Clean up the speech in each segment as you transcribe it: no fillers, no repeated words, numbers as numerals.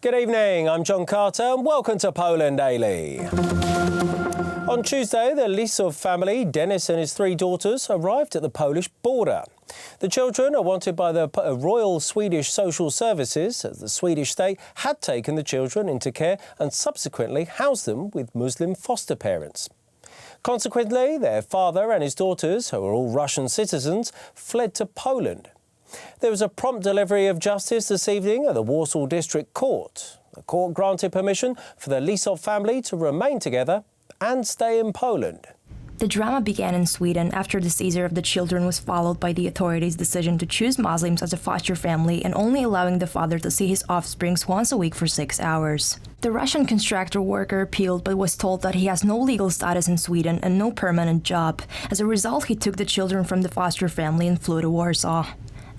Good evening, I'm John Carter and welcome to Poland Daily. On Tuesday, the Lisów family, Dennis and his 3 daughters, arrived at the Polish border. The children are wanted by the Royal Swedish Social Services, as the Swedish state had taken the children into care and subsequently housed them with Muslim foster parents. Consequently, their father and his daughters, who are all Russian citizens, fled to Poland. There was a prompt delivery of justice this evening at the Warsaw District Court. The court granted permission for the Lisów family to remain together and stay in Poland. The drama began in Sweden after the seizure of the children was followed by the authorities' decision to choose Muslims as a foster family and only allowing the father to see his offspring once a week for 6 hours. The Russian constructor worker appealed but was told that he has no legal status in Sweden and no permanent job. As a result, he took the children from the foster family and flew to Warsaw.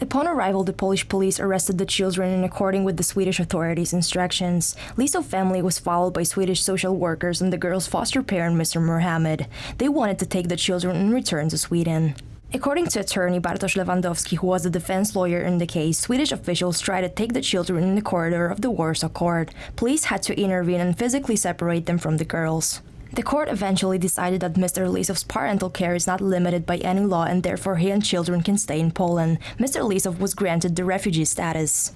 Upon arrival, the Polish police arrested the children in accordance with the Swedish authorities' instructions. Lisów family was followed by Swedish social workers and the girl's foster parent, Mr. Mohammed. They wanted to take the children and return to Sweden. According to attorney Bartosz Lewandowski, who was the defense lawyer in the case, Swedish officials tried to take the children in the corridor of the Warsaw court. Police had to intervene and physically separate them from the girls. The court eventually decided that Mr. Lisow's parental care is not limited by any law and therefore he and children can stay in Poland. Mr. Lisow was granted the refugee status.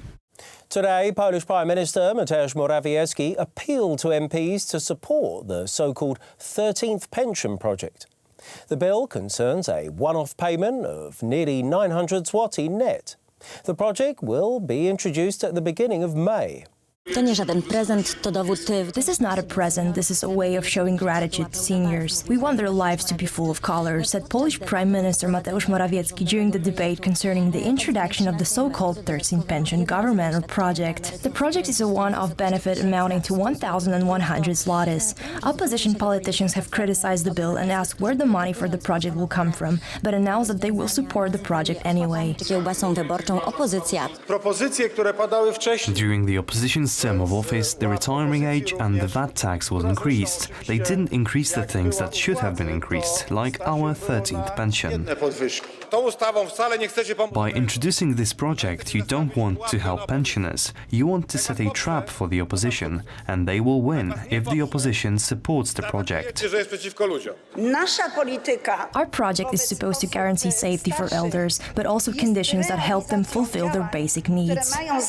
Today, Polish Prime Minister Mateusz Morawiecki appealed to MPs to support the so-called 13th pension project. The bill concerns a one-off payment of nearly 900 zloty net. The project will be introduced at the beginning of May. This is not a present, this is a way of showing gratitude to seniors. We want their lives to be full of color, said Polish Prime Minister Mateusz Morawiecki during the debate concerning the introduction of the so-called 13th pension governmental project. The project is a one-off benefit amounting to 1,100 zlotys. Opposition politicians have criticized the bill and asked where the money for the project will come from, but announced that they will support the project anyway. During the opposition's term of office, the retiring age and the VAT tax was increased. They didn't increase the things that should have been increased, like our 13th pension. By introducing this project, you don't want to help pensioners. You want to set a trap for the opposition, and they will win if the opposition supports the project. Our project is supposed to guarantee safety for elders, but also conditions that help them fulfill their basic needs. As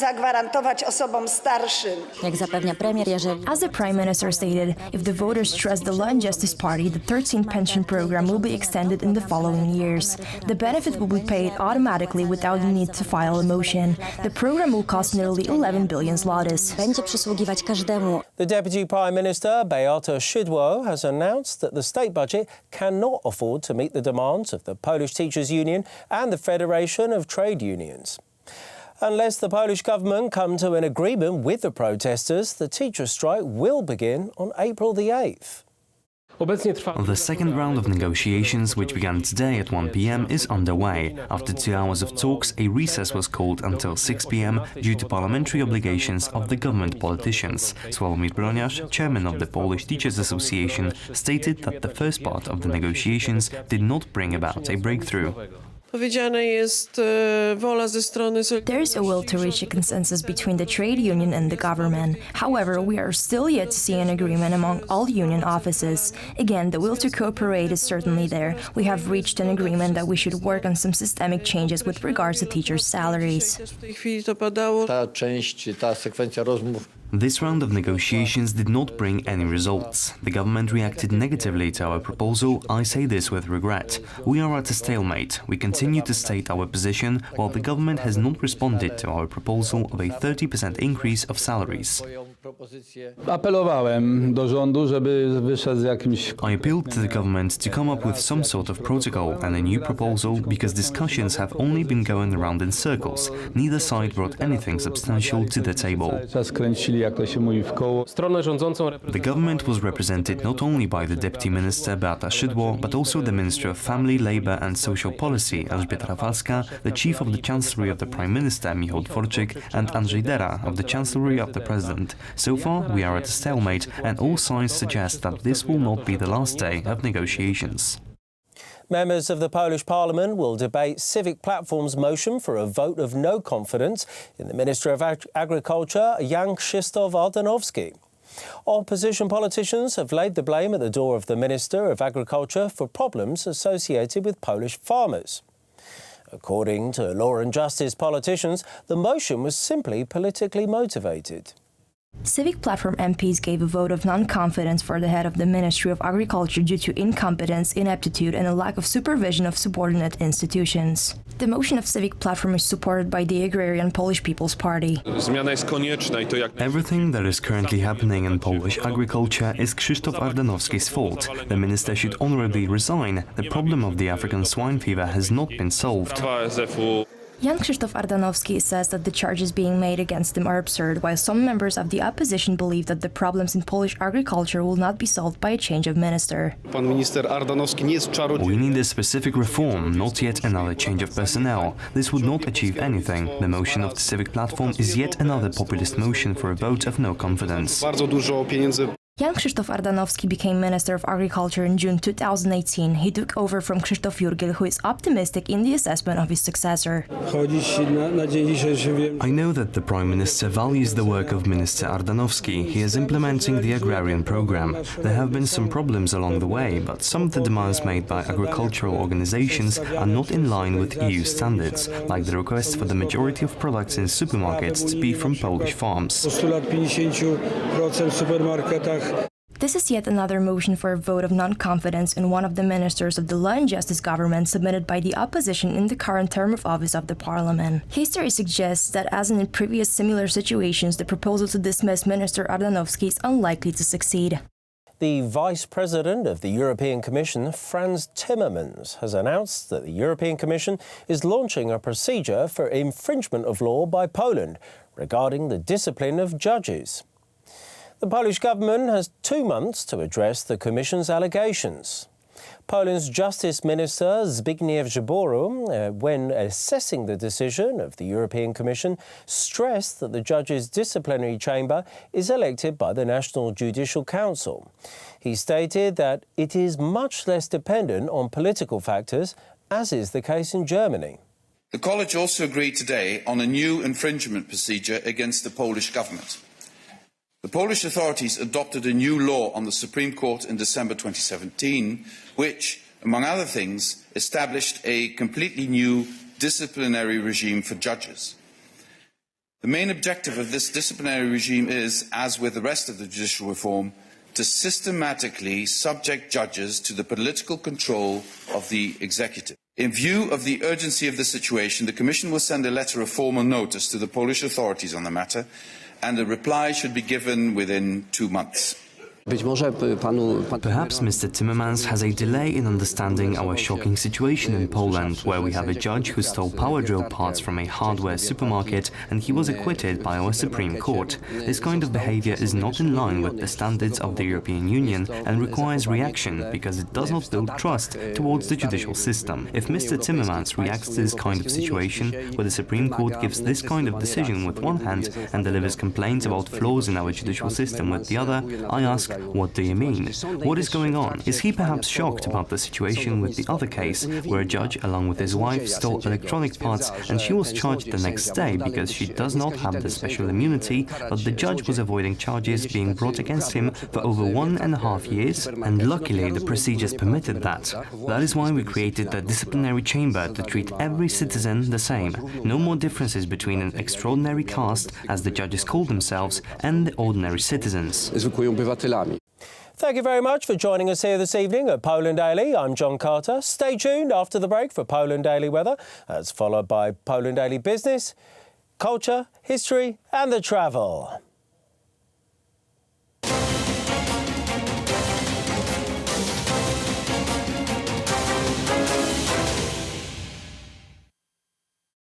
the Prime Minister stated, if the voters trust the Law and Justice Party, the 13th pension program will be extended in the following years. The benefit will be paid automatically without the need to file a motion. The program will cost nearly 11 billion zlotys. The Deputy Prime Minister, Beata Szydło, has announced that the state budget cannot afford to meet the demands of the Polish Teachers' Union and the Federation of Trade Unions. Unless the Polish government come to an agreement with the protesters, the teacher strike will begin on April the 8th. The second round of negotiations, which began today at 1 p.m, is underway. After 2 hours of talks, a recess was called until 6 p.m. due to parliamentary obligations of the government politicians. Sławomir Broniarz, chairman of the Polish Teachers Association, stated that the first part of the negotiations did not bring about a breakthrough. There is a will to reach a consensus between the trade union and the government. However, we are still yet to see an agreement among all union offices. Again, the will to cooperate is certainly there. We have reached an agreement that we should work on some systemic changes with regards to teachers' salaries. This round of negotiations did not bring any results. The government reacted negatively to our proposal. I say this with regret. We are at a stalemate. We continue to state our position, while the government has not responded to our proposal of a 30% increase of salaries. I appealed to the government to come up with some sort of protocol and a new proposal, because discussions have only been going around in circles. Neither side brought anything substantial to the table. The government was represented not only by the Deputy Minister Beata Szydło, but also the Minister of Family, Labour and Social Policy Elżbieta Rafalska, the Chief of the Chancellery of the Prime Minister Michał Dworczyk and Andrzej Dera of the Chancellery of the President. So far, we are at a stalemate, and all signs suggest that this will not be the last day of negotiations. Members of the Polish Parliament will debate Civic Platform's motion for a vote of no confidence in the Minister of Agriculture, Jan Krzysztof Ardanowski. Opposition politicians have laid the blame at the door of the Minister of Agriculture for problems associated with Polish farmers. According to Law and Justice politicians, the motion was simply politically motivated. Civic Platform MPs gave a vote of non-confidence for the head of the Ministry of Agriculture due to incompetence, ineptitude and a lack of supervision of subordinate institutions. The motion of Civic Platform is supported by the agrarian Polish People's Party. Everything that is currently happening in Polish agriculture is Krzysztof Ardanowski's fault. The minister should honorably resign. The problem of the African swine fever has not been solved. Jan Krzysztof Ardanowski says that the charges being made against him are absurd, while some members of the opposition believe that the problems in Polish agriculture will not be solved by a change of minister. We need a specific reform, not yet another change of personnel. This would not achieve anything. The motion of the Civic Platform is yet another populist motion for a vote of no confidence. Jan Krzysztof Ardanowski became Minister of Agriculture in June 2018. He took over from Krzysztof Jurgiel, who is optimistic in the assessment of his successor. I know that the Prime Minister values the work of Minister Ardanowski. He is implementing the agrarian program. There have been some problems along the way, but some of the demands made by agricultural organizations are not in line with EU standards, like the request for the majority of products in supermarkets to be from Polish farms. This is yet another motion for a vote of non-confidence in one of the ministers of the Law and Justice government submitted by the opposition in the current term of office of the parliament. History suggests that, as in previous similar situations, the proposal to dismiss Minister Ardanowski is unlikely to succeed. The Vice President of the European Commission, Frans Timmermans, has announced that the European Commission is launching a procedure for infringement of law by Poland regarding the discipline of judges. The Polish government has 2 months to address the Commission's allegations. Poland's Justice Minister Zbigniew Ziobro, when assessing the decision of the European Commission, stressed that the judges' disciplinary chamber is elected by the National Judicial Council. He stated that it is much less dependent on political factors, as is the case in Germany. The College also agreed today on a new infringement procedure against the Polish government. The Polish authorities adopted a new law on the Supreme Court in December 2017, which, among other things, established a completely new disciplinary regime for judges. The main objective of this disciplinary regime is, as with the rest of the judicial reform, to systematically subject judges to the political control of the executive. In view of the urgency of the situation, the Commission will send a letter of formal notice to the Polish authorities on the matter, and a reply should be given within 2 months. Perhaps Mr. Timmermans has a delay in understanding our shocking situation in Poland, where we have a judge who stole power drill parts from a hardware supermarket and he was acquitted by our Supreme Court. This kind of behavior is not in line with the standards of the European Union and requires reaction because it does not build trust towards the judicial system. If Mr. Timmermans reacts to this kind of situation, where the Supreme Court gives this kind of decision with one hand and delivers complaints about flaws in our judicial system with the other, I ask, what do you mean? What is going on? Is he perhaps shocked about the situation with the other case, where a judge, along with his wife, stole electronic parts and she was charged the next day because she does not have the special immunity, but the judge was avoiding charges being brought against him for over 1.5 years? And luckily, the procedures permitted that. That is why we created the disciplinary chamber to treat every citizen the same. No more differences between an extraordinary caste, as the judges call themselves, and the ordinary citizens. Thank you very much for joining us here this evening at Poland Daily. I'm John Carter. Stay tuned after the break for Poland Daily Weather. That's followed by Poland Daily Business, Culture, History and the Travel.